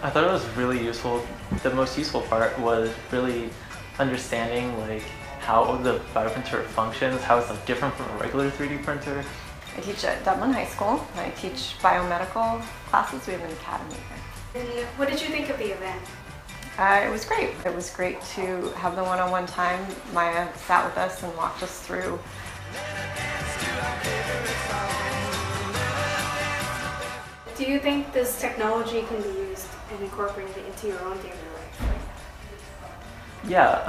I thought it was really useful. The most useful part was really understanding like how the bioprinter functions, how it's like different from a regular 3D printer. I teach at Dublin High School. I teach biomedical classes. We have an academy here. And what did you think of the event? It was great. It was great to have the one-on-one time. Maya sat with us and walked us through. Do you think this technology can be used and incorporated into your own daily life? Yeah,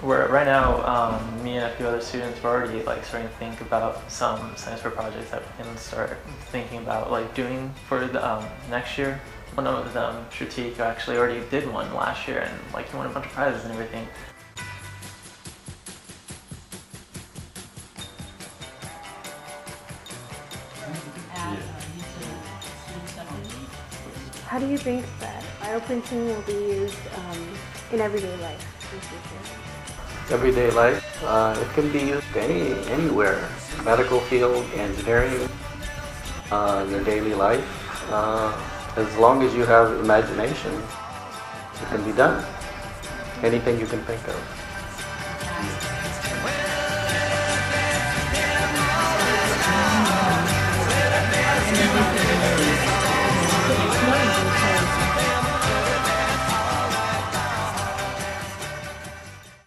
right now, me and a few other students were already like starting to think about some science fair projects that we can start thinking about like doing for the next year. One of them, Shrutik, actually already did one last year and like he won a bunch of prizes and everything. How do you think that bioprinting will be used in everyday life in the future? Everyday life, it can be used anywhere. Medical field, engineering, your daily life. As long as you have imagination, it can be done. Anything you can think of.